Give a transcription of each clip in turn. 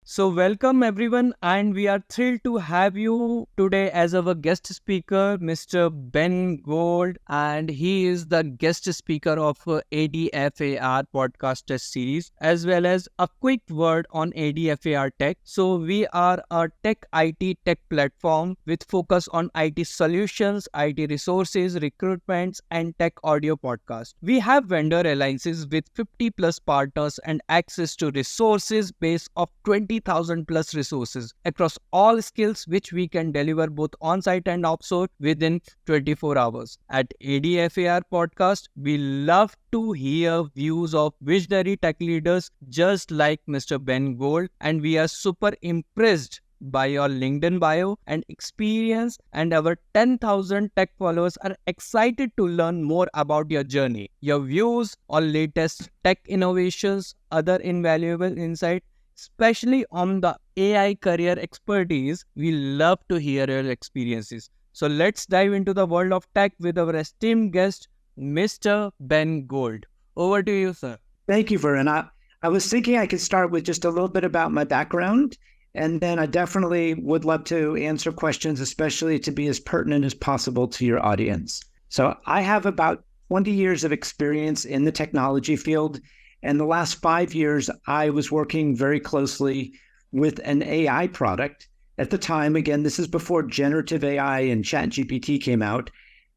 So, welcome everyone, and we are thrilled to have you today as our guest speaker, Mr. Ben Gold, and he is the guest speaker of ADFAR podcast test series, as well as a quick word on ADFAR Tech. So, we are a tech IT tech platform with focus on IT solutions, IT resources, recruitments, and tech audio podcast. We have vendor alliances with 50 plus partners and access to resources base of 20,000 plus resources across all skills, which we can deliver both on-site and offshore within 24 hours. At ADFAR podcast, we love to hear views of visionary tech leaders just like Mr. Ben Gold, and we are super impressed by your LinkedIn bio and experience, and our 10,000 tech followers are excited to learn more about your journey, your views on latest tech innovations, other invaluable insight, especially on the AI career expertise. We love to hear your experiences. So let's dive into the world of tech with our esteemed guest, Mr. Ben Gold. Over to you, sir. Thank you, Varun. I was thinking I could start with just a little bit about my background, and then I definitely would love to answer questions, especially to be as pertinent as possible to your audience. So I have about 20 years of experience in the technology field. And the last 5 years, I was working very closely with an AI product. At the time, again, this is before generative AI and ChatGPT came out.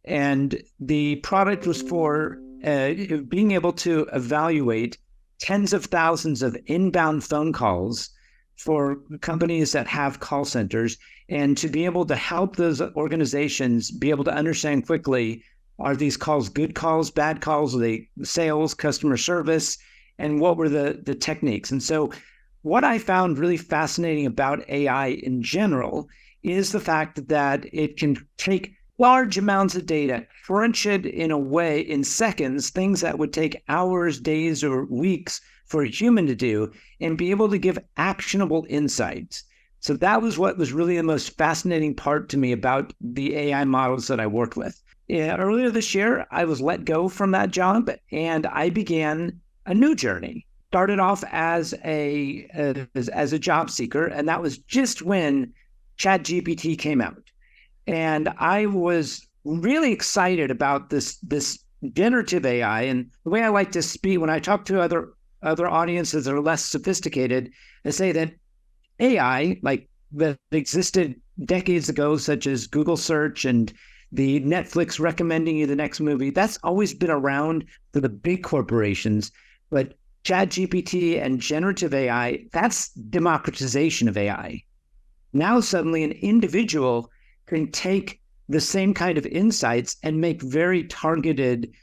And the product was for being able to evaluate tens of thousands of inbound phone calls for companies that have call centers, and to be able to help those organizations be able to understand quickly, are these calls good calls, bad calls, are they sales, customer service, and what were the techniques. And so what I found really fascinating about AI in general is the fact that it can take large amounts of data, crunch it in a way in seconds, things that would take hours, days, or weeks for a human to do, and be able to give actionable insights. So that was what was really the most fascinating part to me about the AI models that I work with. Earlier this year, I was let go from that job, and I began a new journey. Started off as a job seeker, and that was just when ChatGPT came out. And I was really excited about this generative AI. And the way I like to speak when I talk to other audiences that are less sophisticated, I say that AI, like that existed decades ago, such as Google search and the Netflix recommending you the next movie, that's always been around for the big corporations. But ChatGPT and generative AI, that's democratization of AI. Now suddenly an individual can take the same kind of insights and make very targeted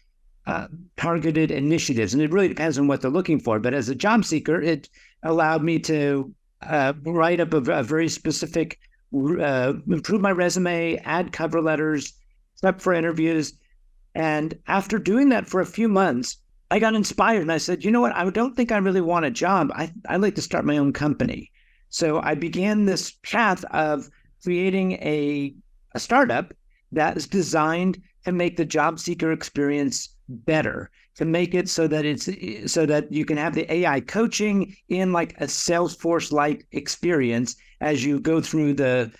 initiatives. And it really depends on what they're looking for. But as a job seeker, it allowed me to write up a very specific, improve my resume, add cover letters, prep for interviews. And after doing that for a few months, I got inspired and I said, you know what? I don't think I really want a job. I'd like to start my own company. So I began this path of creating a startup that is designed to make the job seeker experience better, to make it so that you can have the AI coaching in like a Salesforce-like experience as you go through the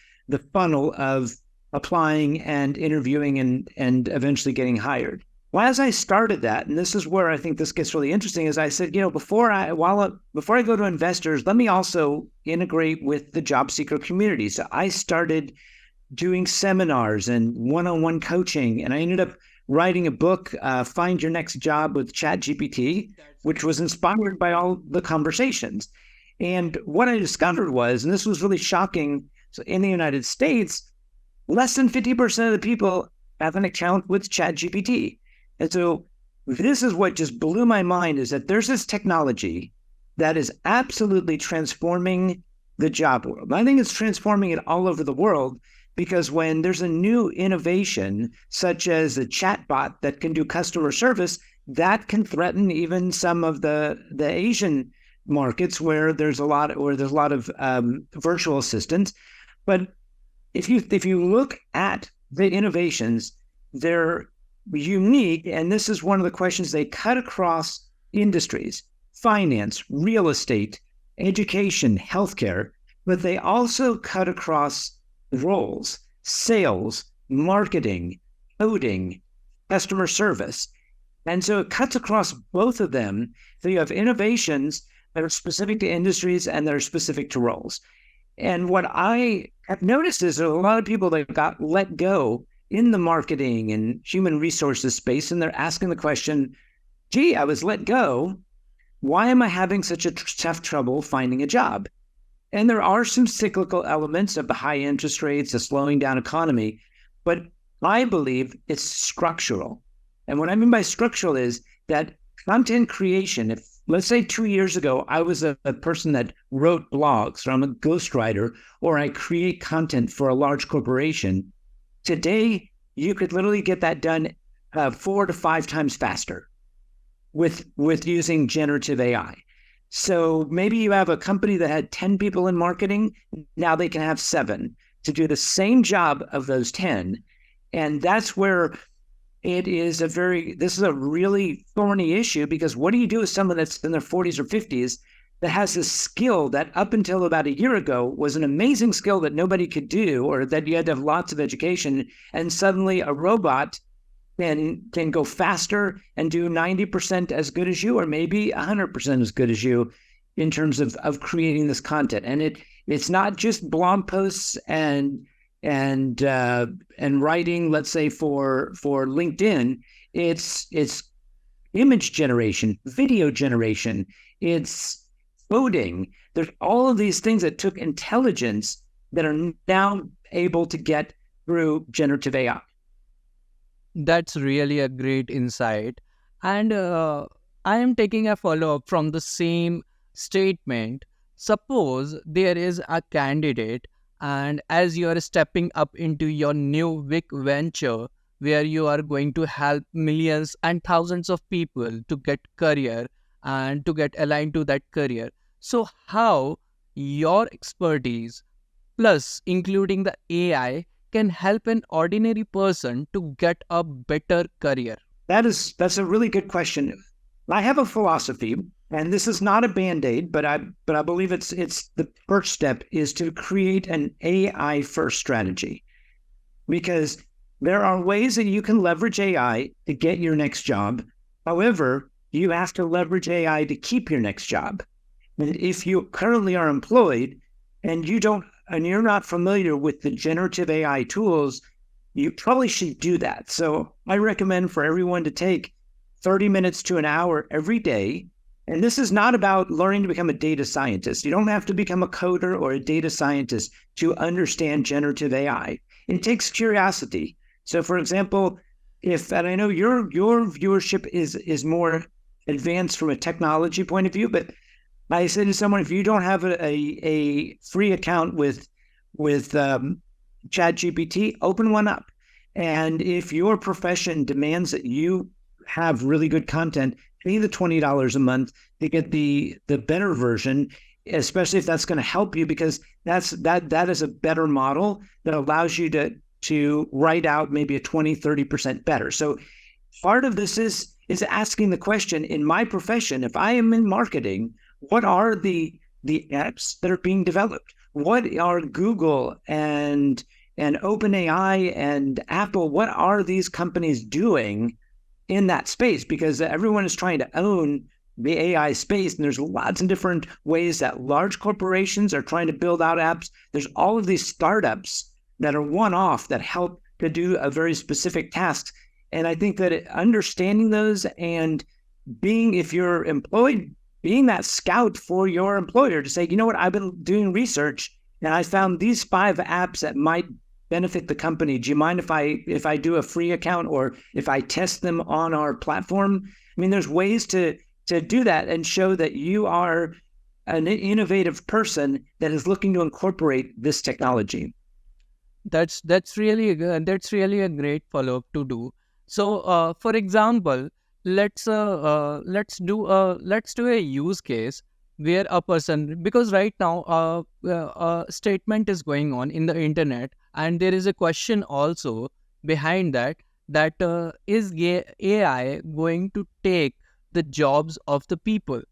funnel of applying and interviewing and eventually getting hired. Well, as I started that, and this is where I think this gets really interesting, is I said, before I go to investors, let me also integrate with the job seeker community. So I started doing seminars and one-on-one coaching, and I ended up writing a book, Find Your Next Job with ChatGPT, which was inspired by all the conversations. And what I discovered was, and this was really shocking, so in the United States, less than 50% of the people have an account with ChatGPT. And so this is what just blew my mind, is that there's this technology that is absolutely transforming the job world. And I think it's transforming it all over the world, because when there's a new innovation, such as a chatbot that can do customer service, that can threaten even some of the Asian markets where there's a lot of virtual assistants. But if you look at the innovations, they're unique, and this is one of the questions. They cut across industries: finance, real estate, education, healthcare, but they also cut across roles, sales, marketing, coding, customer service. And so it cuts across both of them. So you have innovations that are specific to industries and that are specific to roles. And what I have noticed is there are a lot of people that got let go in the marketing and human resources space, and they're asking the question, gee, I was let go. Why am I having such a tough trouble finding a job? And there are some cyclical elements of the high interest rates, the slowing down economy, but I believe it's structural. And what I mean by structural is that content creation, if let's say 2 years ago, I was a person that wrote blogs, or I'm a ghostwriter, or I create content for a large corporation. Today, you could literally get that done 4 to 5 times faster with using generative AI. So maybe you have a company that had 10 people in marketing. Now they can have 7 to do the same job of those 10. And that's where this is a really thorny issue, because what do you do with someone that's in their 40s or 50s that has this skill that up until about a year ago was an amazing skill that nobody could do, or that you had to have lots of education, and suddenly a robot can go faster and do 90% as good as you, or maybe 100% as good as you in terms of creating this content. And it's not just blog posts and writing, let's say for LinkedIn. It's image generation, video generation, it's coding. There's all of these things that took intelligence that are now able to get through generative AI. That's really a great insight. And I am taking a follow up from the same statement. Suppose there is a candidate, and as you are stepping up into your new big venture where you are going to help millions and thousands of people to get career and to get aligned to that career. So, how your expertise plus including the AI can help an ordinary person to get a better career? That's a really good question. I have a philosophy, and this is not a band-aid, but I believe it's the first step is to create an AI first strategy, because there are ways that you can leverage AI to get your next job. However, you have to leverage AI to keep your next job. And if you currently are employed and you're not familiar with the generative AI tools, you probably should do that. So I recommend for everyone to take 30 minutes to an hour every day. And this is not about learning to become a data scientist. You don't have to become a coder or a data scientist to understand generative AI. It takes curiosity. So for example, and I know your viewership is more advanced from a technology point of view, but I say to someone, if you don't have a free account with ChatGPT, open one up. And if your profession demands that you have really good content, pay the $20 a month to get the better version, especially if that's going to help you, because that is a better model that allows you to write out maybe a 20-30% better. So part of this is asking the question, in my profession, if I am in marketing, what are the apps that are being developed? What are Google and OpenAI and Apple, what are these companies doing in that space? Because everyone is trying to own the AI space, and there's lots of different ways that large corporations are trying to build out apps. There's all of these startups that are one-off that help to do a very specific task. And I think that understanding those and if you're employed, being that scout for your employer to say, you know what, I've been doing research and I found these 5 apps that might benefit the company. Do you mind if I do a free account, or if I test them on our platform? I mean, there's ways to do that and show that you are an innovative person that is looking to incorporate this technology. That's really a great follow up to do. So, for example, let's do a use case where a person, because right now a statement is going on in the internet, and there is a question also behind that is AI going to take the jobs of the people?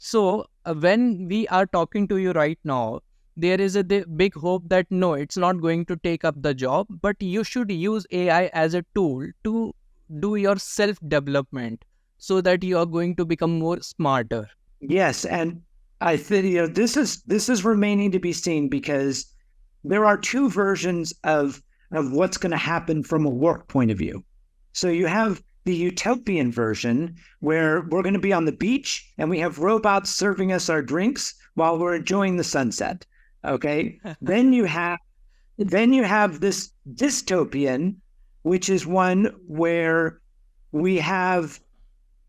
So when we are talking to you right now, there is a big hope that no, it's not going to take up the job, but you should use AI as a tool to do your self development so that you are going to become more smarter. Yes, and I think this is remaining to be seen because there are two versions of what's going to happen from a work point of view. So you have the utopian version where we're going to be on the beach and we have robots serving us our drinks while we're enjoying the sunset. Okay. Then you have this dystopian, which is one where we have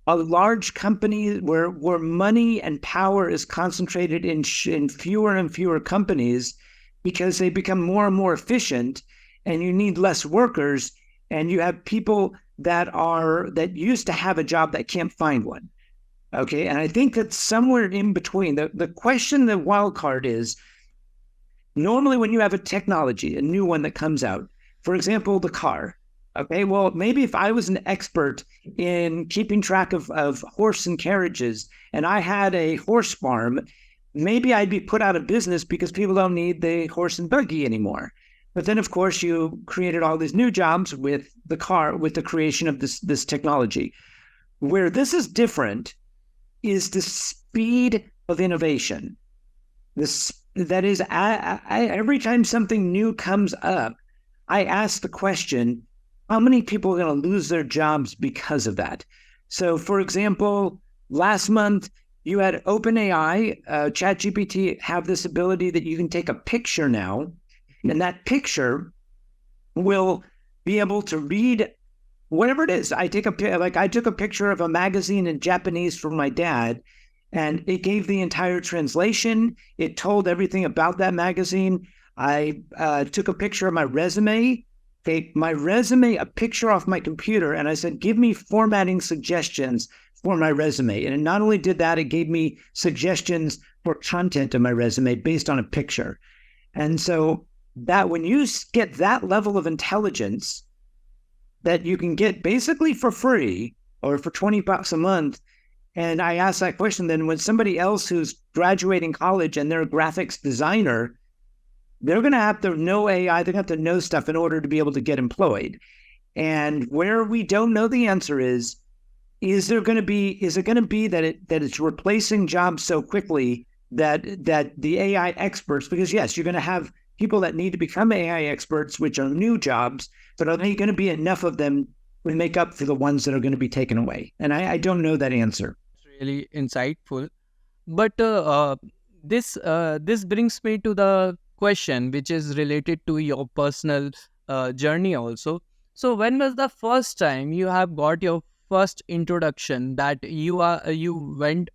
a large company where money and power is concentrated in fewer and fewer companies because they become more and more efficient, and you need less workers, and you have people that used to have a job that can't find one. Okay, and I think that somewhere in between, the question, the wild card is, normally when you have a technology, a new one that comes out, for example, the car. Okay, well, maybe if I was an expert in keeping track of horse and carriages and I had a horse farm, maybe I'd be put out of business because people don't need the horse and buggy anymore. But then, of course, you created all these new jobs with the car, with the creation of this technology. Where this is different is the speed of innovation. That is, every time something new comes up, I ask the question, how many people are going to lose their jobs because of that? So, for example, last month, you had OpenAI, ChatGPT have this ability that you can take a picture now, and that picture will be able to read whatever it is. I took a picture of a magazine in Japanese for my dad, and it gave the entire translation. It told everything about that magazine. I took a picture of my resume, a picture off my computer, and I said, give me formatting suggestions for my resume. And it not only did that, it gave me suggestions for content of my resume based on a picture. And so that when you get that level of intelligence that you can get basically for free or for $20 a month, and I ask that question, then when somebody else who's graduating college and they're a graphics designer, they're going to have to know AI, they're going to have to know stuff in order to be able to get employed. And where we don't know the answer is it going to be that it's replacing jobs so quickly that the AI experts, because yes, you're going to have people that need to become AI experts, which are new jobs, but are they going to be enough of them to make up for the ones that are going to be taken away? And I don't know that answer. It's really insightful. But this brings me to the question, which is related to your personal journey also. So, when was the first time you have got your first introduction that you went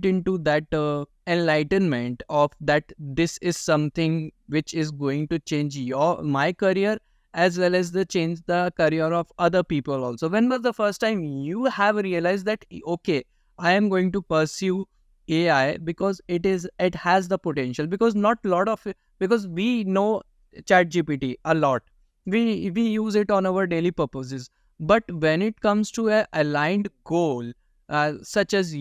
into that enlightenment of that this is something which is going to change my career as well as the change the career of other people also? When was the first time you have realized that okay, I am going to pursue AI because it has the potential? Because not lot of because we know ChatGPT a lot, we use it on our daily purposes, but when it comes to a aligned goal, such as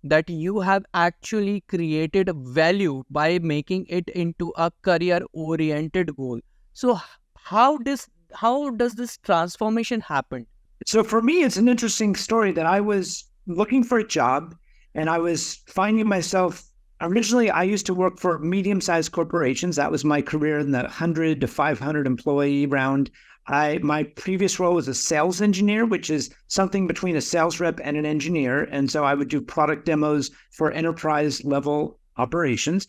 that you have actually created value by making it into a career oriented goal. So how does this transformation happen? So for me, it's an interesting story that I was looking for a job and I was finding myself. Originally, I used to work for medium-sized corporations. That was my career in the 100 to 500 employee round. My previous role was a sales engineer, which is something between a sales rep and an engineer. And so I would do product demos for enterprise level operations.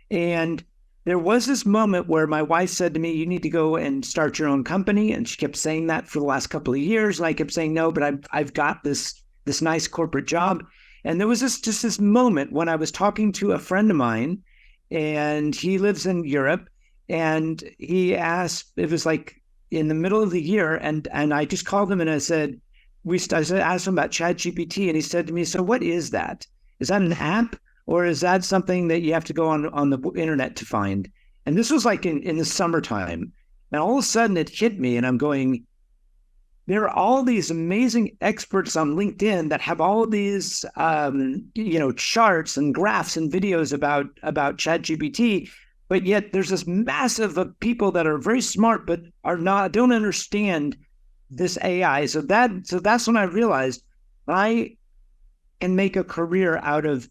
And there was this moment where my wife said to me, you need to go and start your own company. And she kept saying that for the last couple of years. And I kept saying, no, but I've got this nice corporate job. And there was this moment when I was talking to a friend of mine, and he lives in Europe, and he asked, it was like in the middle of the year, and I just called him and I said, asked him about ChatGPT, and he said to me, so what is that? Is that an app, or is that something that you have to go on the internet to find? And this was like in the summertime. And all of a sudden it hit me, and I'm going, there are all these amazing experts on LinkedIn that have all these, charts and graphs and videos about ChatGPT, but yet there's this massive of people that are very smart but don't understand this AI. So that's when I realized I can make a career out of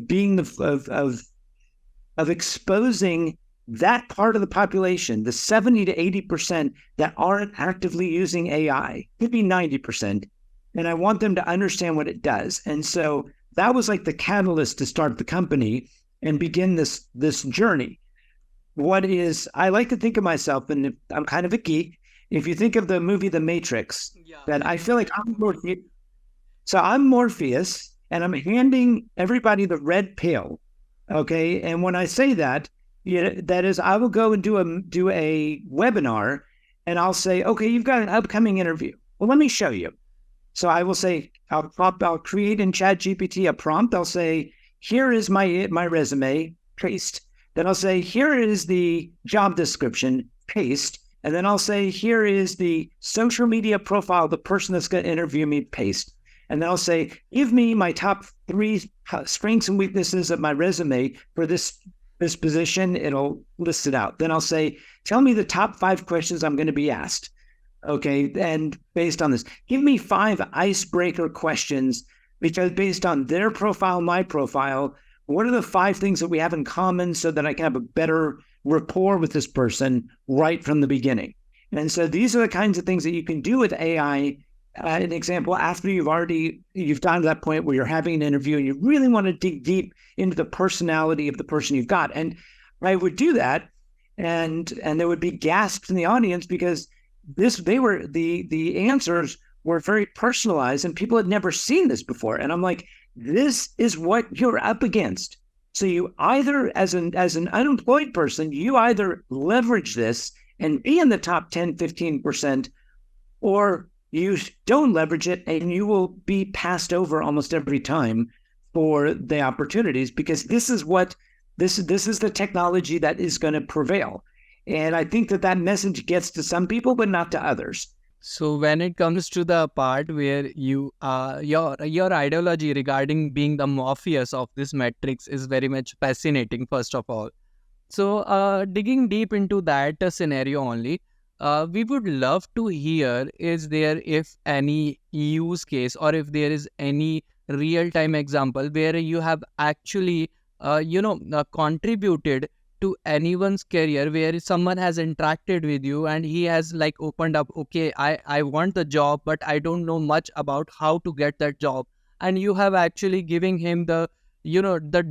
being of exposing that part of the population, the 70 to 80% that aren't actively using AI, could be 90%. And I want them to understand what it does. And so that was like the catalyst to start the company and begin this journey. I like to think of myself, and I'm kind of a geek. If you think of the movie The Matrix, that I feel like I'm Morpheus, and I'm handing everybody the red pill. Okay. And when I say that, that is, I will go and do a webinar, and I'll say, okay, you've got an upcoming interview. Well, let me show you. So I will say, I'll create in ChatGPT a prompt. I'll say, here is my resume, paste. Then I'll say, here is the job description, paste. And then I'll say, here is the social media profile of the person that's going to interview me, paste. And then I'll say, give me my top 3 strengths and weaknesses of my resume for this position. It'll list it out. Then I'll say, tell me the top 5 questions I'm going to be asked. Okay. And based on this, give me 5 icebreaker questions, because based on their profile, my profile, what are the 5 things that we have in common so that I can have a better rapport with this person right from the beginning? And so these are the kinds of things that you can do with AI. An example, after you've gotten to that point where you're having an interview and you really want to dig deep into the personality of the person you've got. And I would do that, and there would be gasps in the audience, because the answers were very personalized and people had never seen this before. And I'm like, this is what you're up against. So you either, as an unemployed person, you either leverage this and be in the top 10, 15%, or you don't leverage it and you will be passed over almost every time for the opportunities, because this is the technology that is going to prevail. And I think that message gets to some people, but not to others. So when it comes to the part where your ideology regarding being the Morpheus of this matrix is very much fascinating, first of all. So digging deep into that scenario only, we would love to hear, is there if any use case or if there is any real-time example where you have actually contributed to anyone's career, where someone has interacted with you and he has like opened up, okay, I want the job, but I don't know much about how to get that job, and you have actually giving him the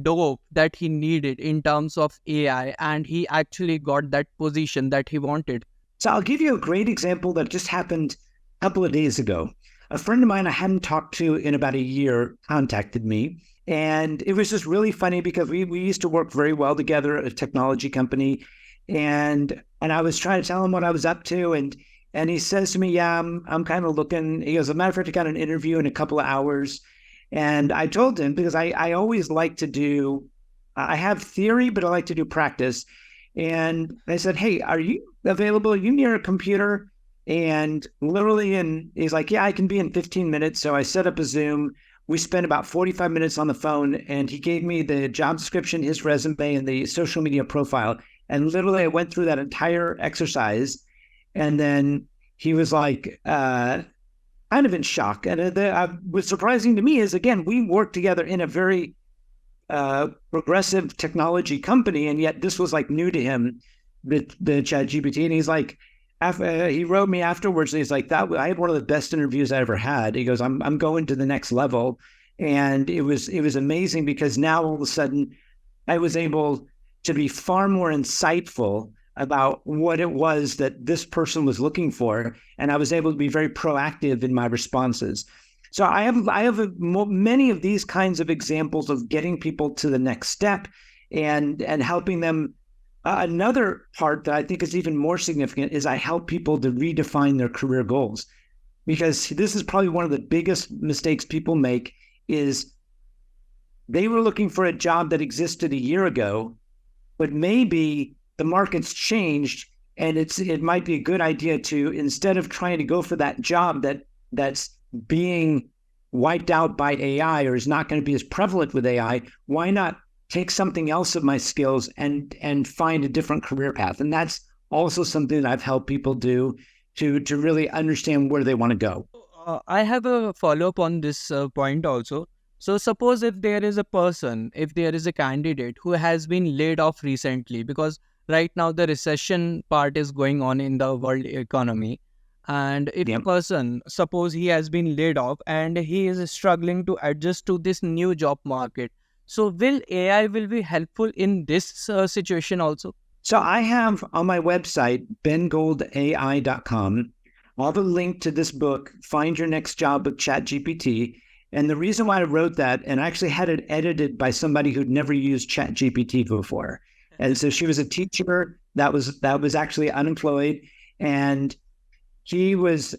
dope that he needed in terms of AI, and he actually got that position that he wanted. So I'll give you a great example that just happened a couple of days ago. A friend of mine I hadn't talked to in about a year contacted me. And it was just really funny because we used to work very well together at a technology company. And I was trying to tell him what I was up to. And he says to me, yeah, I'm kind of looking. He goes, as a matter of fact, I got an interview in a couple of hours. And I told him, because I always like to do, I have theory, but I like to do practice. And I said, hey, are you available? Are you near a computer? And he's like, yeah, I can be in 15 minutes. So I set up a Zoom. We spent about 45 minutes on the phone, and he gave me the job description, his resume, and the social media profile. And literally I went through that entire exercise. And then he was like, kind of in shock. And what's surprising to me is, again, we worked together in a very progressive technology company, and yet this was like new to him, the ChatGPT. And he's like, he wrote me afterwards, and he's like, "That I had one of the best interviews I ever had." He goes, "I'm going to the next level," and it was amazing, because now all of a sudden I was able to be far more insightful about what it was that this person was looking for, and I was able to be very proactive in my responses. So I have many of these kinds of examples of getting people to the next step and helping them. Another part that I think is even more significant is I help people to redefine their career goals, because this is probably one of the biggest mistakes people make. Is they were looking for a job that existed a year ago, but maybe the market's changed And it might be a good idea to, instead of trying to go for that job that's being wiped out by AI or is not going to be as prevalent with AI, why not take something else of my skills and find a different career path? And that's also something that I've helped people do to really understand where they want to go. I have a follow up on this point also. So, suppose if there is a person, if there is a candidate who has been laid off recently, because right now the recession part is going on in the world economy. And if a Yep. person, suppose he has been laid off and he is struggling to adjust to this new job market, so will AI will be helpful in this situation also? So I have on my website, bengolday.com, I'll have a link to this book, Find Your Next Job with ChatGPT. And the reason why I wrote that, and I actually had it edited by somebody who'd never used ChatGPT before. And so she was a teacher that was actually unemployed. And he was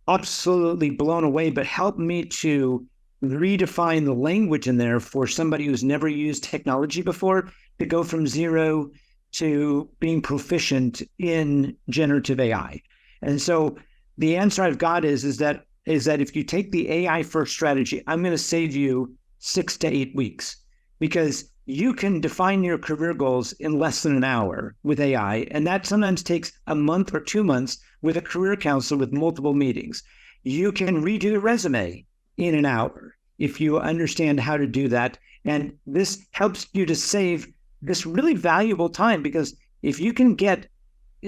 absolutely blown away, but helped me to redefine the language in there for somebody who's never used technology before to go from zero to being proficient in generative AI. And so the answer I've got is that if you take the AI first strategy, I'm going to save you 6 to 8 weeks, because you can define your career goals in less than an hour with AI. And that sometimes takes a month or 2 months with a career counselor with multiple meetings. You can redo a resume in an hour if you understand how to do that. And this helps you to save this really valuable time, because if you can get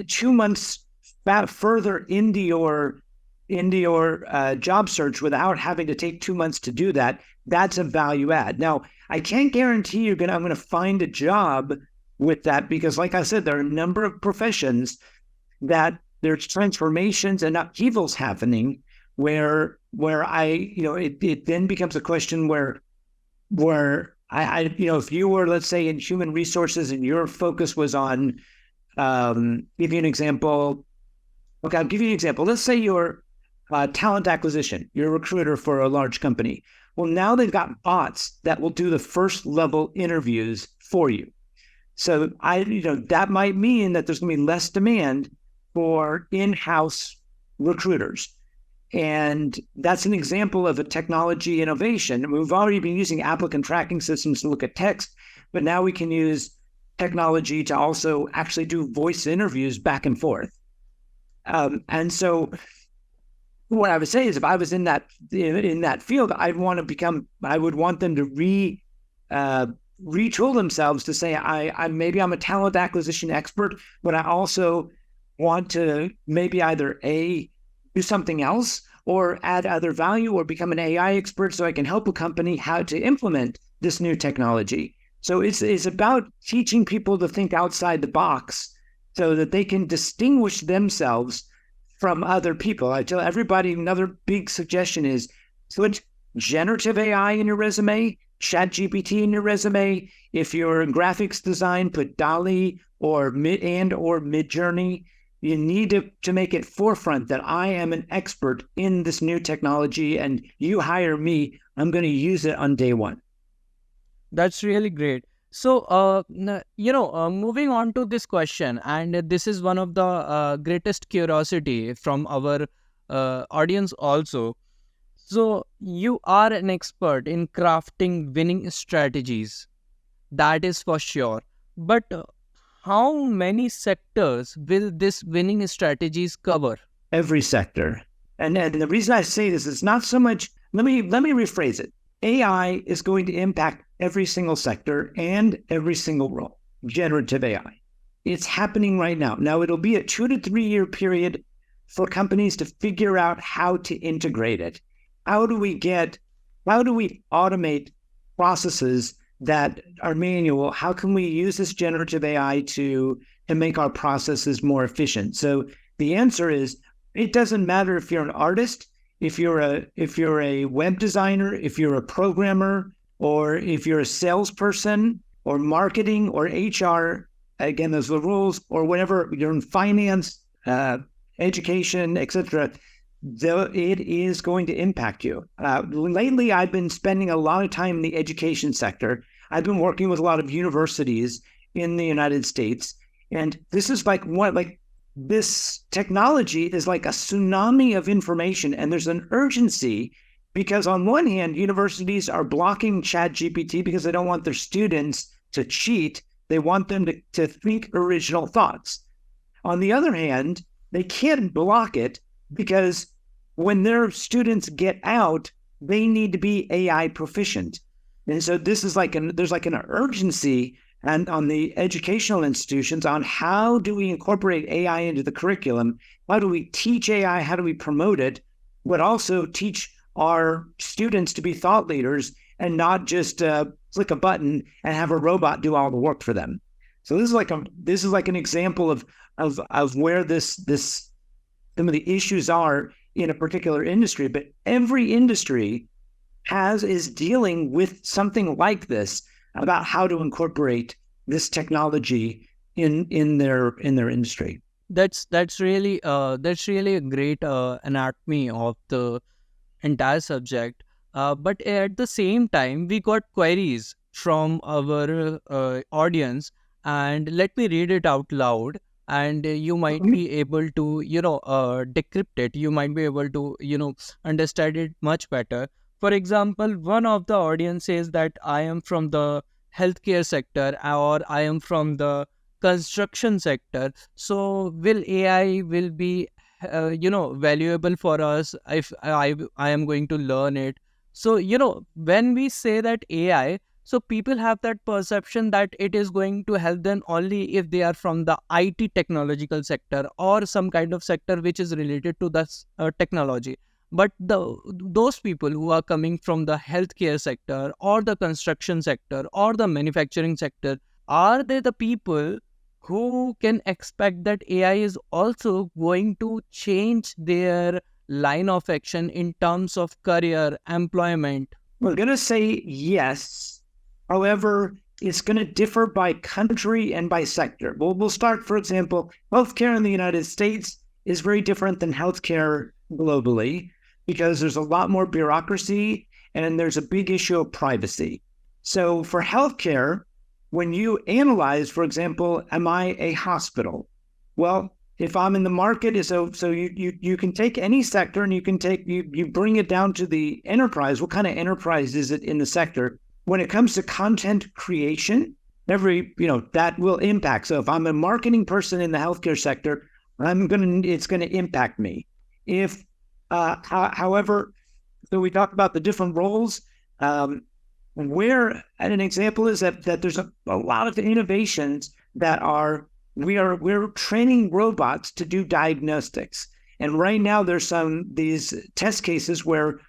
2 months further into your job search without having to take 2 months to do that, that's a value add. Now, I can't guarantee I'm going to find a job with that, because like I said, there are a number of professions that there's transformations and upheavals happening where it then becomes a question where if you were, let's say, in human resources and your focus was on, give you an example. Okay, I'll give you an example. Let's say you're talent acquisition. You're a recruiter for a large company. Well, now they've got bots that will do the first level interviews for you. So that might mean that there's going to be less demand for in-house recruiters. And that's an example of a technology innovation. We've already been using applicant tracking systems to look at text, but now we can use technology to also actually do voice interviews back and forth. And so what I would say is, if I was in that field, I would want them to retool themselves to say, maybe I'm a talent acquisition expert, but I also want to maybe either do something else or add other value or become an AI expert so I can help a company how to implement this new technology. So it's about teaching people to think outside the box so that they can distinguish themselves from other people. I tell everybody, another big suggestion is put generative AI in your resume, ChatGPT in your resume. If you're in graphics design, put DALL-E or Midjourney. You need to make it forefront that I am an expert in this new technology, and you hire me, I'm going to use it on day one. That's really great. So, moving on to this question, and this is one of the greatest curiosity from our audience also. So, you are an expert in crafting winning strategies. That is for sure. But how many sectors will this winning strategies cover? Every sector. And the reason I say this is not so much, let me rephrase it. AI is going to impact every single sector and every single role. Generative AI. It's happening right now. Now, it'll be a 2 to 3 year period for companies to figure out how to integrate it. How do we automate processes that are manual? How can we use this generative AI to make our processes more efficient? So the answer is, it doesn't matter if you're an artist, if you're a web designer, if you're a programmer, or if you're a salesperson or marketing or HR, again, those are the rules, or whatever, you're in finance, education, etc. It is going to impact you. Lately, I've been spending a lot of time in the education sector. I've been working with a lot of universities in the United States, And this is this technology is like a tsunami of information, and there's an urgency because on one hand, universities are blocking ChatGPT because they don't want their students to cheat. They want them to think original thoughts. On the other hand, they can't block it because when their students get out, they need to be AI proficient. And so this is there's like an urgency and on the educational institutions on how do we incorporate AI into the curriculum? How do we teach AI? How do we promote it? But also teach our students to be thought leaders and not just click a button and have a robot do all the work for them. So this is like an example of where this some of the issues are in a particular industry. But every industry is dealing with something like this about how to incorporate this technology in their industry. That's really a great anatomy of the entire subject. But at the same time, we got queries from our audience, and let me read it out loud. And you might be able to, decrypt it. You might be able to, understand it much better. For example, one of the audience says that I am from the healthcare sector, or I am from the construction sector. So will AI will be valuable for us if I am going to learn it. So when we say that AI, so people have that perception that it is going to help them only if they are from the IT technological sector or some kind of sector which is related to this technology. But those people who are coming from the healthcare sector or the construction sector or the manufacturing sector, are they the people who can expect that AI is also going to change their line of action in terms of career, employment? We're going to say yes. However, it's going to differ by country and by sector. We'll start, for example, healthcare in the United States is very different than healthcare globally because there's a lot more bureaucracy and there's a big issue of privacy. So for healthcare, when you analyze, for example, am I a hospital? Well, if I'm in the market, so you can take any sector and you bring it down to the enterprise. What kind of enterprise is it in the sector? When it comes to content creation, that will impact. So if I'm a marketing person in the healthcare sector, it's gonna impact me. If, however, so we talked about the different roles. Where an example is that there's a lot of innovations that we're training robots to do diagnostics, and right now there's these test cases where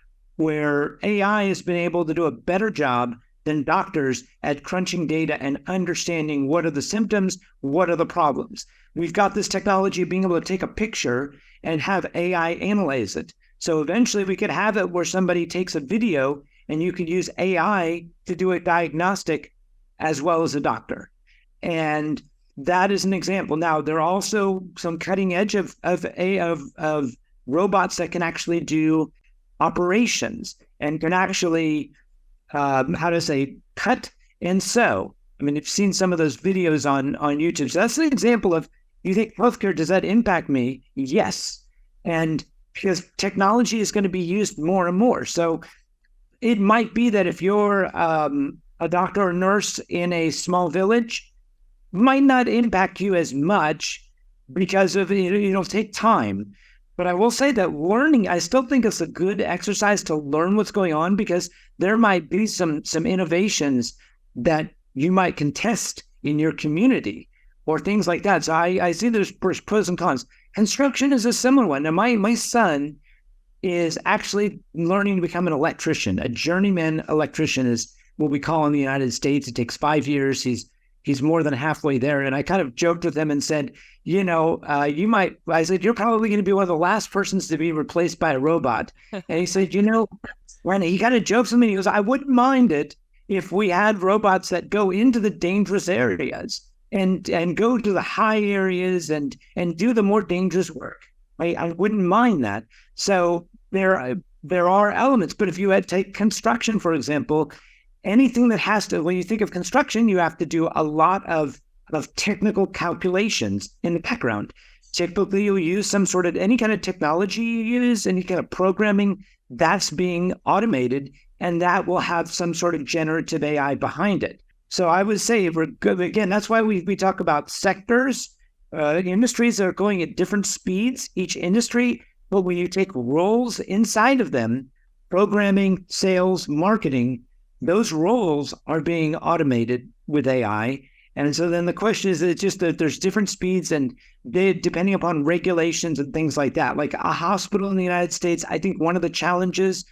AI has been able to do a better job than doctors at crunching data and understanding what are the symptoms, what are the problems. We've got this technology of being able to take a picture and have AI analyze it. So eventually we could have it where somebody takes a video and you can use AI to do a diagnostic as well as a doctor. And that is an example. Now, there are also some cutting edge of robots that can actually do operations and can actually, cut and sew. I mean, you've seen some of those videos on YouTube. So that's an example of, you think healthcare, does that impact me? Yes. And because technology is going to be used more and more. So it might be that if you're a doctor or nurse in a small village, might not impact you as much because of it'll take time. But I will say that learning, I still think it's a good exercise to learn what's going on, because there might be some innovations that you might contest in your community or things like that. So I see there's pros and cons. Construction is a similar one. Now, my son is actually learning to become an electrician. A journeyman electrician is what we call in the United States. It takes 5 years. He's more than halfway there. And I kind of joked with him and said, I said, you're probably going to be one of the last persons to be replaced by a robot. And he said, when he kind of jokes with me, he goes, I wouldn't mind it if we had robots that go into the dangerous areas and go to the high areas and do the more dangerous work. I wouldn't mind that. So there are elements, but if you had take construction, for example, anything that has to, when you think of construction, you have to do a lot of of technical calculations in the background. Typically, you'll use some sort of any kind of technology you use, any kind of programming that's being automated, and that will have some sort of generative AI behind it. So I would say, again, that's why we talk about sectors. Industries are going at different speeds, each industry, but when you take roles inside of them, programming, sales, marketing, those roles are being automated with AI. And so then the question is, it's just that there's different speeds and depending upon regulations and things like that. Like a hospital in the United States, I think one of the challenges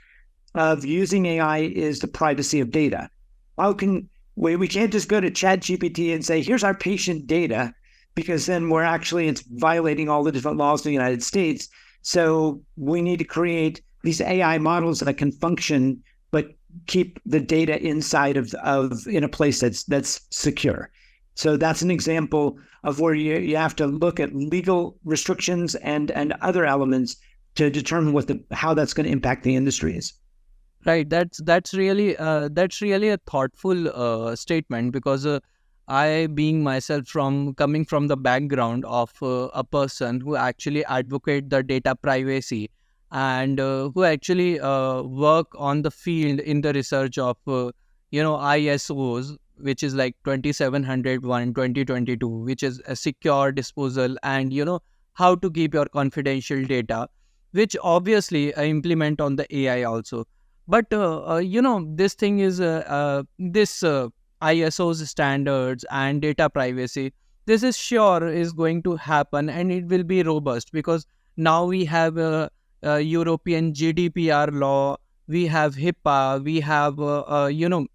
of using AI is the privacy of data. How can we can't just go to ChatGPT and say, here's our patient data, because then it's violating all the different laws in the United States. So we need to create these AI models that can function, but keep the data inside of in a place that's secure. So that's an example of where you have to look at legal restrictions and other elements to determine how that's going to impact the industries. Right. That's really a thoughtful statement, because I, being myself coming from the background of a person who actually advocate the data privacy, and who actually work on the field in the research of ISOs, which is like 2701 2022, which is a secure disposal, and how to keep your confidential data, which obviously I implement on the AI also. But this thing is this ISO's standards and data privacy. This is sure is going to happen, and it will be robust, because now we have a European GDPR law, we have HIPAA,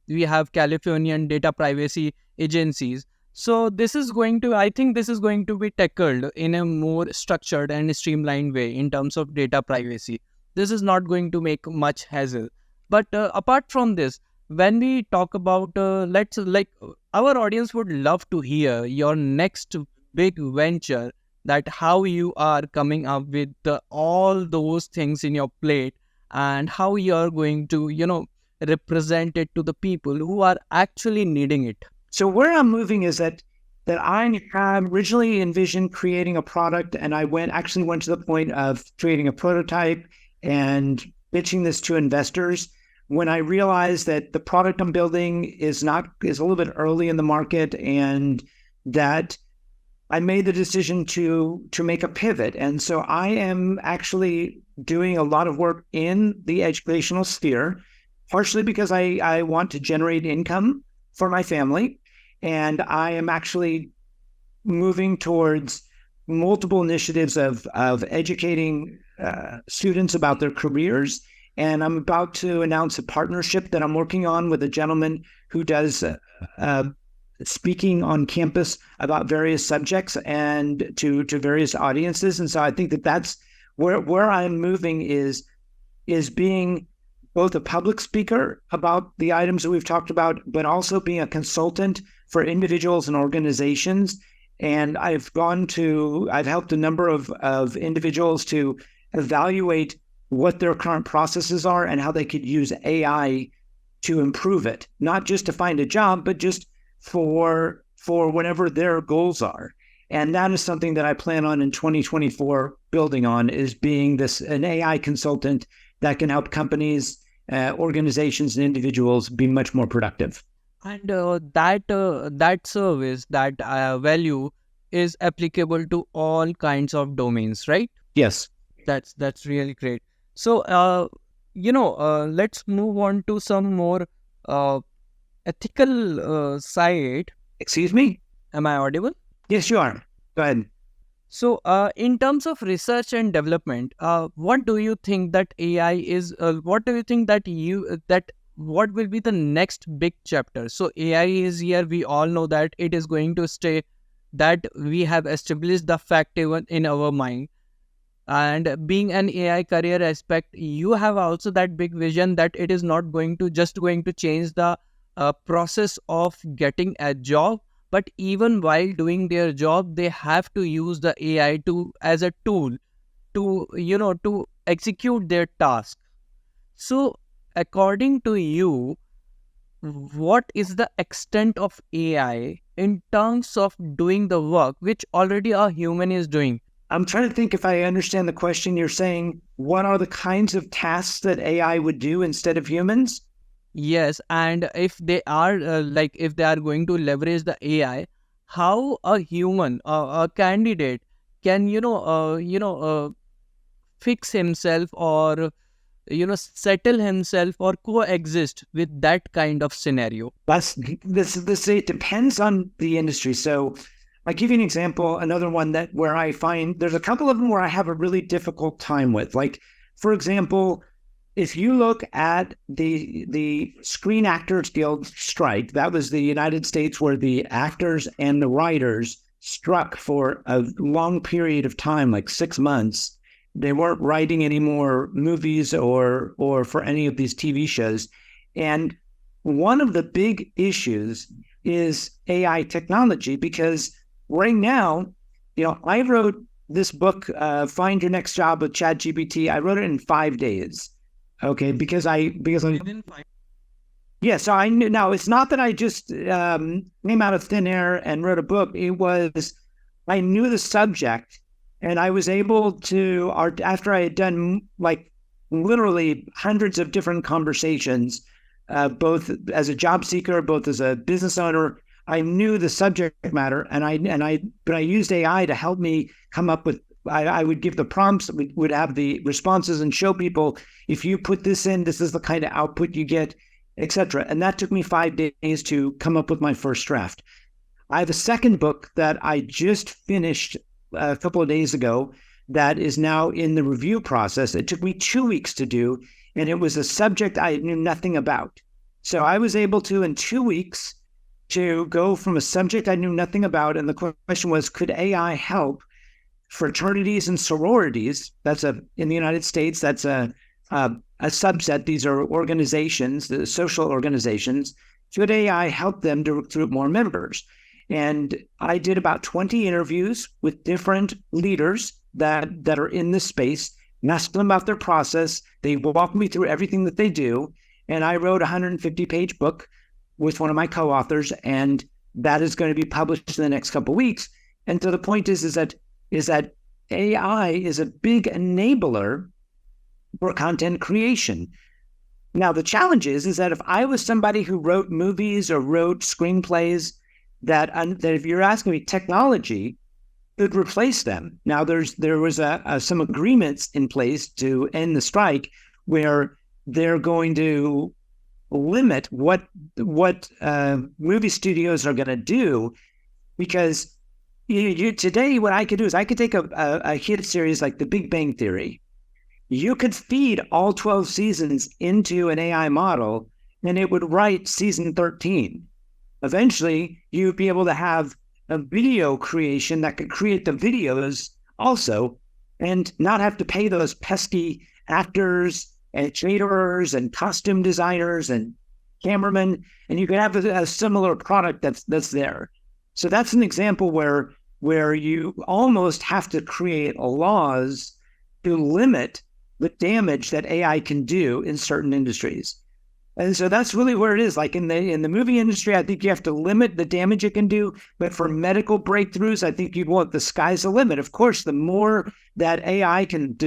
we have Californian data privacy agencies. So I think this is going to be tackled in a more structured and streamlined way in terms of data privacy. This is not going to make much hassle. But apart from this, when we talk about, our audience would love to hear your next big venture, that how you are coming up with all those things in your plate, and how you are going to, represent it to the people who are actually needing it. So where I'm moving is that I had originally envisioned creating a product, and I went to the point of creating a prototype and pitching this to investors, when I realized that the product I'm building is a little bit early in the market, and that I made the decision to make a pivot. And so I am actually doing a lot of work in the educational sphere, partially because I want to generate income for my family. And I am actually moving towards multiple initiatives of educating students about their careers. And I'm about to announce a partnership that I'm working on with a gentleman who does speaking on campus about various subjects and to various audiences. And so I think that's where I'm moving is being both a public speaker about the items that we've talked about, but also being a consultant for individuals and organizations. And I've helped a number of individuals to evaluate what their current processes are and how they could use AI to improve it, not just to find a job, but just for whatever their goals are. And that is something that I plan on in 2024 building on, is being an AI consultant that can help companies, organizations, and individuals be much more productive. And that service, that value is applicable to all kinds of domains, right? Yes. That's really great. So, let's move on to some more ethical side. Excuse me? Am I audible? Yes, you are. Go ahead. So, in terms of research and development, what do you think that AI is? What do you think that what will be the next big chapter? So, AI is here. We all know that it is going to stay. That we have established the fact even in our mind. And being an AI career aspect, you have also that big vision that it is not going to change the process of getting a job, but even while doing their job, they have to use the AI as a tool to execute their task. So, according to you, what is the extent of AI in terms of doing the work which already a human is doing? I'm trying to think if I understand the question. You're saying, what are the kinds of tasks that AI would do instead of humans? Yes, and if they are if they are going to leverage the AI, how a human, a candidate can fix himself or settle himself or coexist with that kind of scenario? This it depends on the industry. So I give you an example, another one that where I find there's a couple of them where I have a really difficult time with. Like, for example, if you look at the Screen Actors Guild strike, that was the United States where the actors and the writers struck for a long period of time, like 6 months. They weren't writing any more movies or for any of these TV shows. And one of the big issues is AI technology, because right now, I wrote this book, Find Your Next Job with ChatGPT. I wrote it in 5 days. Okay, because I yeah, so I knew. Now it's not that I just came out of thin air and wrote a book. It was I knew the subject, and I was able to after I had done like literally hundreds of different conversations, both as a job seeker, both as a business owner. I knew the subject matter, but I used AI to help me come up with. I would give the prompts, would have the responses, and show people, if you put this in, this is the kind of output you get, etc. And that took me 5 days to come up with my first draft. I have a second book that I just finished a couple of days ago that is now in the review process. It took me 2 weeks to do, and it was a subject I knew nothing about. So I was able to, in 2 weeks, to go from a subject I knew nothing about. And the question was, could AI help fraternities and sororities? In the United States, that's a subset. These are organizations, the social organizations. Should AI help them to recruit more members? And I did about 20 interviews with different leaders that are in this space, and asked them about their process. They walked me through everything that they do. And I wrote a 150-page book with one of my co-authors, and that is going to be published in the next couple of weeks. And so the point is that AI is a big enabler for content creation. Now, the challenge is that if I was somebody who wrote movies or wrote screenplays, that if you're asking me, technology could replace them. Now, there was some agreements in place to end the strike where they're going to limit what movie studios are going to do, because today what I could do is I could take a hit series like The Big Bang Theory. You could feed all 12 seasons into an AI model, and it would write season 13. Eventually, you'd be able to have a video creation that could create the videos also, and not have to pay those pesky actors and caterers and costume designers and cameramen, and you could have a similar product that's there. So that's an example where you almost have to create laws to limit the damage that AI can do in certain industries. And so that's really where it is. Like in the movie industry, I think you have to limit the damage it can do. But for medical breakthroughs, I think you want the sky's the limit. Of course, the more that AI can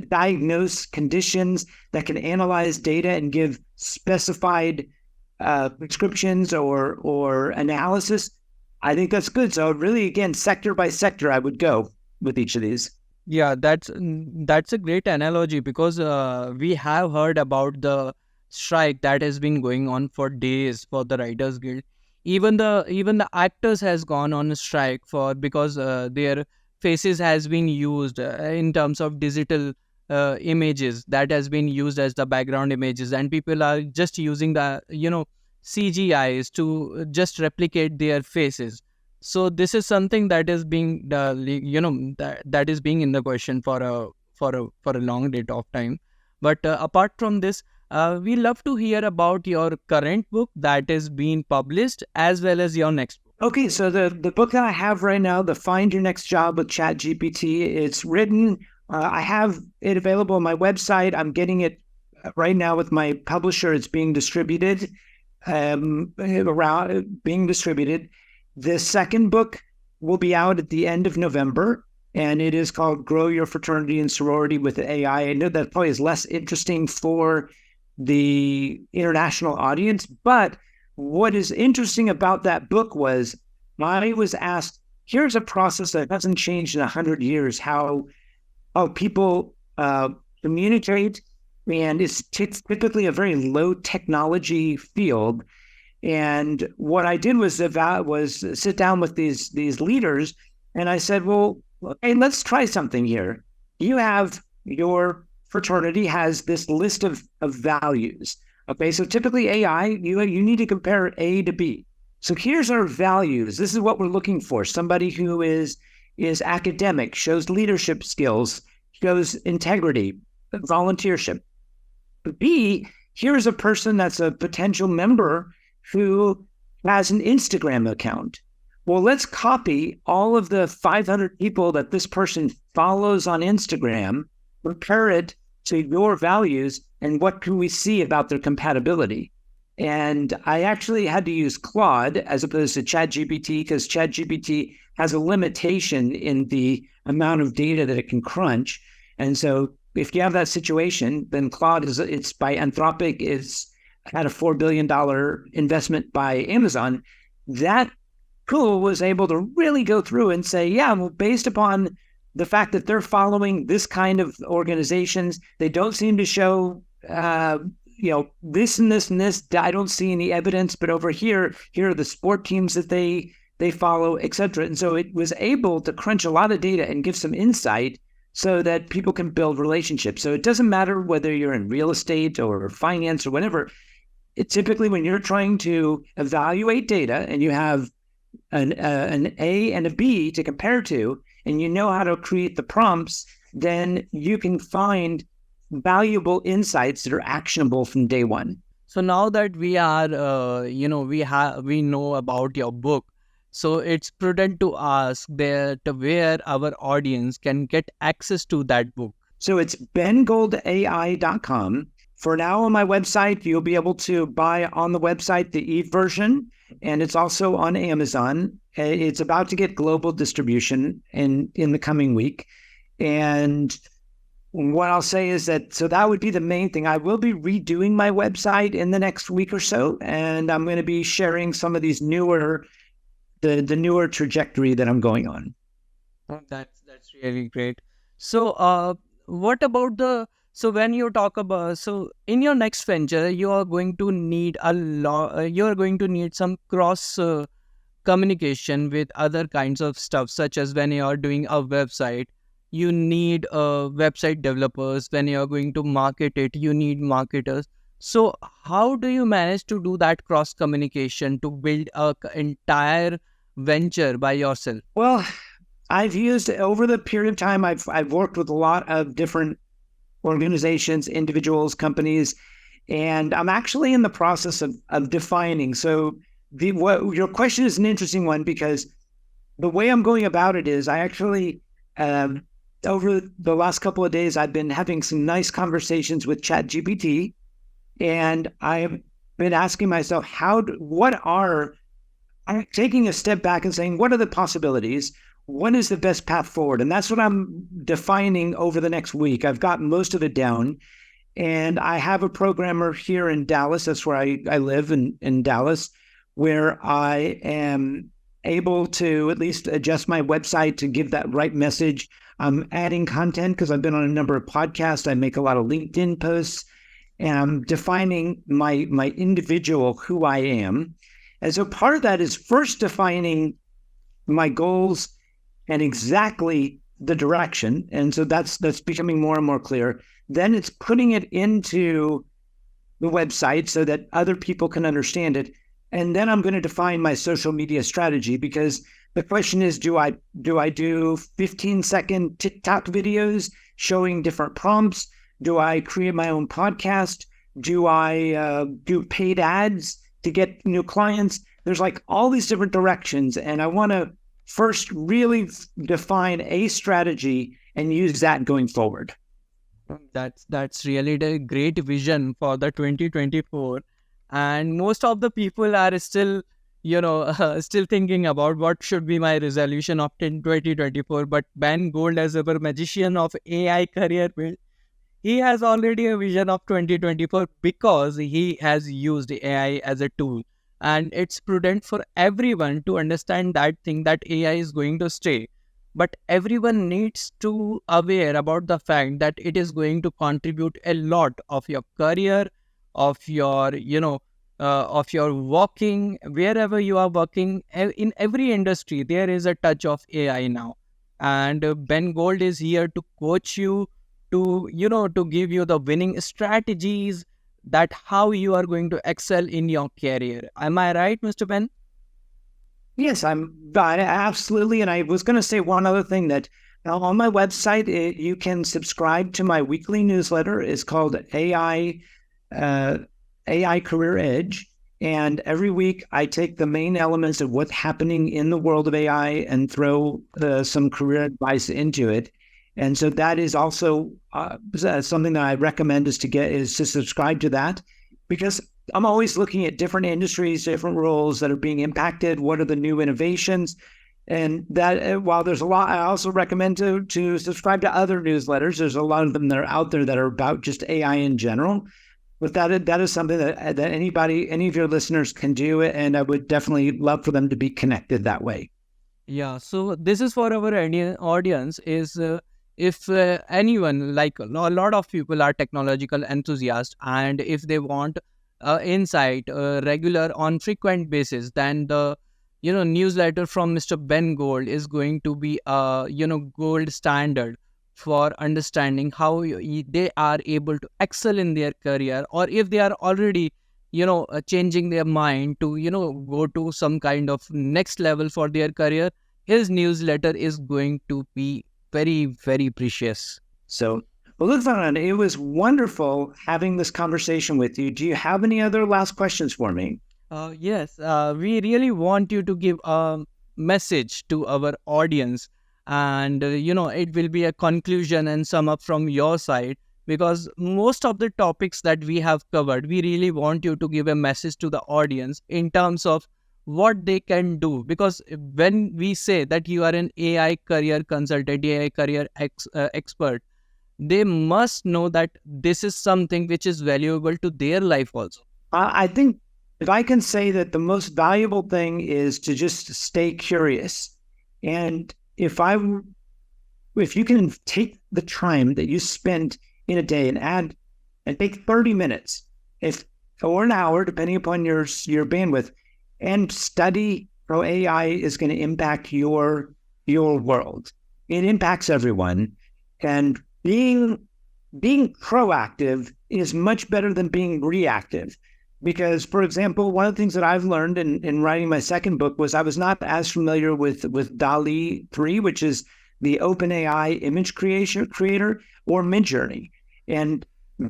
diagnose conditions, that can analyze data and give specified prescriptions or analysis, I think that's good. So really, again, sector by sector, I would go with each of these. Yeah, that's a great analogy, because we have heard about the strike that has been going on for days for the Writers Guild. Even the actors has gone on a strike because their faces has been used in terms of digital images that has been used as the background images, and people are just using the CGIs to just replicate their faces. So this is something that is being that is being in the question for a long date of time. But apart from this, we love to hear about your current book that is being published, as well as your next book. Okay, so the book that I have right now, the Find Your Next Job with ChatGPT, it's written. I have it available on my website. I'm getting it right now with my publisher. It's being distributed. The second book will be out at the end of November, and it is called Grow Your Fraternity and Sorority with AI. I know that probably is less interesting for the international audience, but what is interesting about that book was I was asked, here's a process that hasn't changed in 100 years, how people communicate, and it's typically a very low technology field. And what I did was sit down with these leaders, and I said, well, okay, let's try something here. You have your fraternity has this list of values. Okay, so typically AI, you need to compare A to B. So here's our values. This is what we're looking for. Somebody who is academic, shows leadership skills, shows integrity, volunteership. B, here's a person that's a potential member who has an Instagram account. Well, let's copy all of the 500 people that this person follows on Instagram, compare it to your values, and what can we see about their compatibility? And I actually had to use Claude as opposed to ChatGPT because ChatGPT has a limitation in the amount of data that it can crunch. And so if you have that situation, then Claude it's by Anthropic, it's had a $4 billion investment by Amazon. That tool was able to really go through and say, yeah, well, based upon the fact that they're following this kind of organizations, they don't seem to show, this and this and this. I don't see any evidence, but over here are the sport teams that they follow, et cetera. And so it was able to crunch a lot of data and give some insight so that people can build relationships. So it doesn't matter whether you're in real estate or finance or whatever. Typically, when you're trying to evaluate data and you have an A and a B to compare to, and you know how to create the prompts, then you can find valuable insights that are actionable from day one. So now that we are, we know about your book, so it's prudent to ask that where our audience can get access to that book. So it's bengoldai.com. For now on my website, you'll be able to buy on the website the e-version, and it's also on Amazon. It's about to get global distribution in the coming week. And what I'll say is that would be the main thing. I will be redoing my website in the next week or so, and I'm going to be sharing some of these the newer trajectory that I'm going on. That's really great. So what about so when you talk about, so in your next venture, you are going to need you are going to need some cross communication with other kinds of stuff, such as when you are doing a website, you need website developers. When you are going to market it, you need marketers. So how do you manage to do that cross communication to build a entire venture by yourself? Well, I've used over the period of time, I've worked with a lot of different organizations, individuals, companies, and I'm actually in the process of defining. So your question is an interesting one because the way I'm going about it is I actually, over the last couple of days, I've been having some nice conversations with ChatGPT, and I've been asking myself, I'm taking a step back and saying, what are the possibilities? What is the best path forward? And that's what I'm defining over the next week. I've got most of it down. And I have a programmer here in Dallas. That's where I live in Dallas, where I am able to at least adjust my website to give that right message. I'm adding content because I've been on a number of podcasts. I make a lot of LinkedIn posts, and I'm defining my individual, who I am. And so part of that is first defining my goals and exactly the direction. And so that's becoming more and more clear. Then it's putting it into the website so that other people can understand it. And then I'm going to define my social media strategy, because the question is, do I do 15-second TikTok videos showing different prompts? Do I create my own podcast? Do I do paid ads to get new clients? There's like all these different directions. And I want to first really define a strategy and use that going forward. That's really the great vision for the 2024. And most of the people are still, still thinking about what should be my resolution of 2024. But Ben Gold, as our magician of AI career build, he has already a vision of 2024 because he has used AI as a tool. And it's prudent for everyone to understand that thing that AI is going to stay. But everyone needs to aware about the fact that it is going to contribute a lot of your career, of your, of your working, wherever you are working. In every industry, there is a touch of AI now. And Ben Gold is here to coach you, to give you the winning strategies, that how you are going to excel in your career. Am I right, Mr. Ben? Yes, absolutely. And I was going to say one other thing that on my website, you can subscribe to my weekly newsletter. It's called uh, AI Career Edge. And every week I take the main elements of what's happening in the world of AI and throw some career advice into it. And so that is also something that I recommend is to subscribe to that, because I'm always looking at different industries, different roles that are being impacted. What are the new innovations? And that while there's a lot, I also recommend to subscribe to other newsletters. There's a lot of them that are out there that are about just AI in general. But that is something that any of your listeners can do, and I would definitely love for them to be connected that way. Yeah, so this is for our audience is if anyone, like a lot of people are technological enthusiasts, and if they want insight regular on frequent basis, then the newsletter from Mr. Ben Gold is going to be a gold standard for understanding how they are able to excel in their career, or if they are already changing their mind to go to some kind of next level for their career. His newsletter is going to be very, very precious. So, well, look, Vanan, it was wonderful having this conversation with you. Do you have any other last questions for me? Yes, we really want you to give a message to our audience, and it will be a conclusion and sum up from your side, because most of the topics that we have covered, we really want you to give a message to the audience in terms of what they can do. Because when we say that you are an AI career consultant, AI career expert, they must know that this is something which is valuable to their life also. I think if I can say that the most valuable thing is to just stay curious. And if you can take the time that you spend in a day and take 30 minutes, if or an hour, depending upon your bandwidth, and study how AI is going to impact your world. It impacts everyone. And being proactive is much better than being reactive. Because, for example, one of the things that I've learned in writing my second book was I was not as familiar with DALL-E 3, which is the OpenAI image creator, or Midjourney. And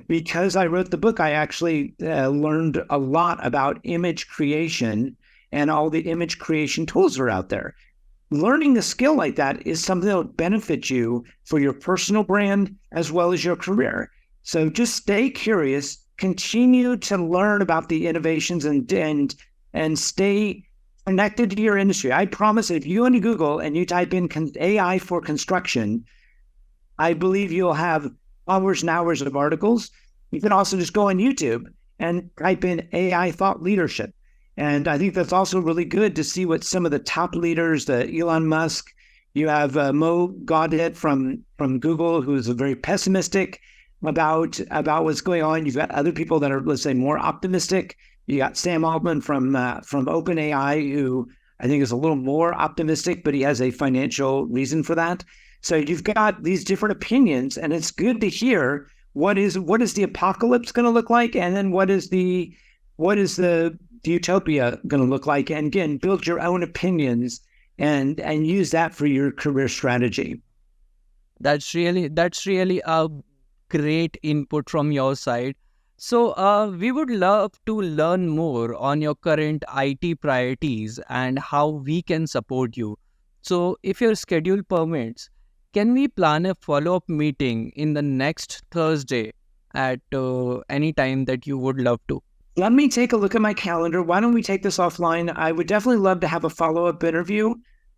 because I wrote the book, I actually learned a lot about image creation and all the image creation tools that are out there. Learning a skill like that is something that will benefit you for your personal brand as well as your career. So just stay curious, continue to learn about the innovations, and stay connected to your industry. I promise if you go into Google and you type in AI for construction, I believe you'll have hours and hours of articles. You can also just go on YouTube and type in AI thought leadership. And I think that's also really good to see what some of the top leaders, the Elon Musk, you have Mo Godhead from Google, who's very pessimistic about what's going on. You've got other people that are, let's say, more optimistic. You got Sam Altman from OpenAI, who I think is a little more optimistic, but he has a financial reason for that. So you've got these different opinions, and it's good to hear what is the apocalypse going to look like, and then what is the utopia going to look like, and again, build your own opinions and use that for your career strategy. That's really a great input from your side. So we would love to learn more on your current IT priorities and how we can support you. So if your schedule permits, can we plan a follow-up meeting in the next Thursday at any time that you would love to? Let me take a look at my calendar. Why don't we take this offline? I would definitely love to have a follow-up interview.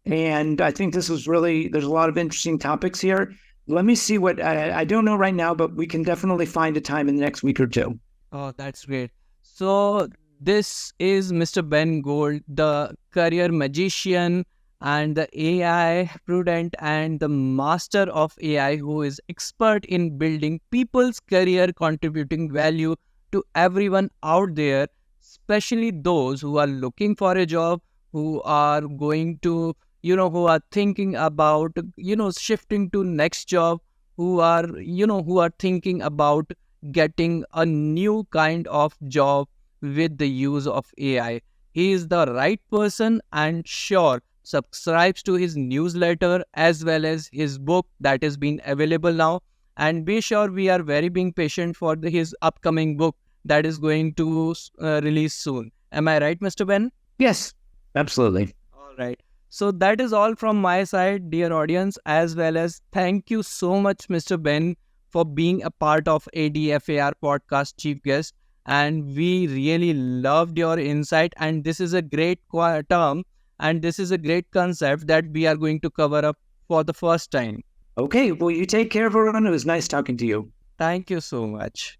And I think this was really, there's a lot of interesting topics here. Let me see what, I don't know right now, but we can definitely find a time in the next week or two. Oh, that's great. So, this is Mr. Ben Gold, the career magician and the AI prudent and the master of AI who is expert in building people's career, contributing value to everyone out there, especially those who are looking for a job, who are going to, who are thinking about, shifting to next job, who are thinking about getting a new kind of job with the use of AI. He is the right person, and sure, subscribes to his newsletter as well as his book that is being available now. And be sure we are very being patient for his upcoming book that is going to release soon. Am I right, Mr. Ben? Yes, absolutely. All right. So that is all from my side, dear audience, as well as thank you so much, Mr. Ben, for being a part of ADFAR podcast chief guest. And we really loved your insight. And this is a great term, and this is a great concept that we are going to cover up for the first time. Okay, well, you take care, everyone. It was nice talking to you. Thank you so much.